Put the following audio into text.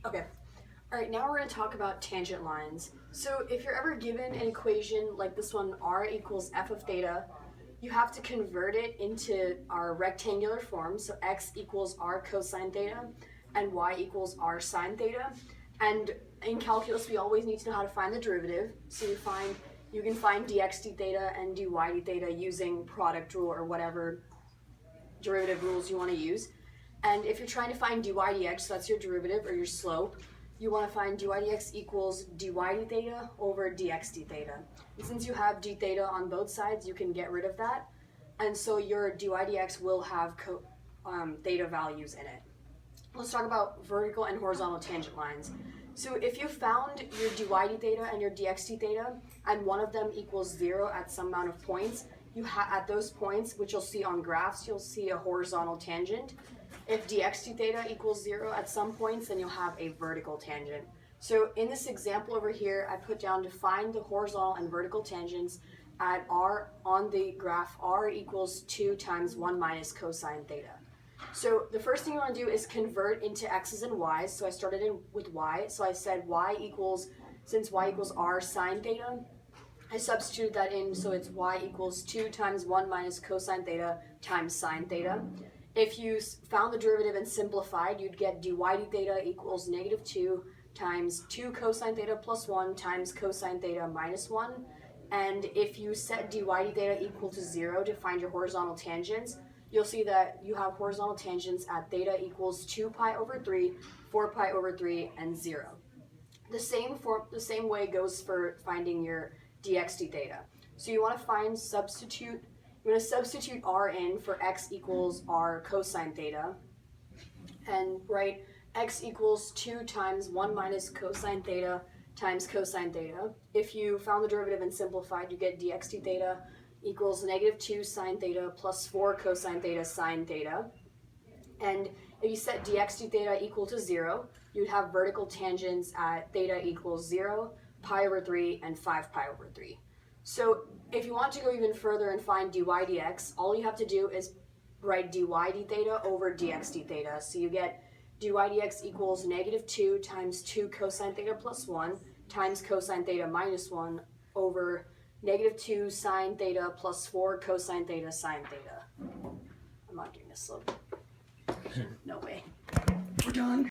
Okay. All right, now we're going to talk about tangent lines. So if you're ever given an equation like this one, r equals f of theta, you have to convert it into our rectangular form. So x equals r cosine theta and y equals r sine theta. And in calculus, we always need to know how to find the derivative. So you can find dx d theta and dy d theta using product rule or whatever derivative rules you want to use. And if you're trying to find dy dx, so that's your derivative or your slope, you want to find dy dx equals dy d theta over dx d theta. And since you have d theta on both sides, you can get rid of that. And so your dy dx will have theta values in it. Let's talk about vertical and horizontal tangent lines. So if you found your dy d theta and your dx d theta, and one of them equals 0 at some amount of points, at those points, which you'll see on graphs, you'll see a horizontal tangent. If dx d theta equals 0 at some points, then you'll have a vertical tangent. So in this example over here, I put down to find the horizontal and vertical tangents at r on the graph r equals 2 times 1 minus cosine theta. So the first thing you want to do is convert into x's and y's. So I started in with y. So I said since y equals r sine theta, I substituted that in, so it's y equals 2 times 1 minus cosine theta times sine theta. If you found the derivative and simplified, you'd get dy d theta equals negative 2 times 2 cosine theta plus 1 times cosine theta minus 1. And if you set dy d theta equal to 0 to find your horizontal tangents, you'll see that you have horizontal tangents at theta equals 2 pi over 3, 4 pi over 3, and 0. The same way goes for finding your dx d theta. So you want to substitute r in for x equals r cosine theta, and write x equals 2 times 1 minus cosine theta times cosine theta. If you found the derivative and simplified, you get dx d theta equals negative 2 sine theta plus 4 cosine theta sine theta. And if you set dx d theta equal to 0, you'd have vertical tangents at theta equals 0, pi over 3, and 5 pi over 3. So if you want to go even further and find dy dx, all you have to do is write dy d theta over dx d theta. So you get dy dx equals negative 2 times 2 cosine theta plus 1 times cosine theta minus 1 over negative 2 sine theta plus 4 cosine theta sine theta. I'm not doing this slow. No way. We're done.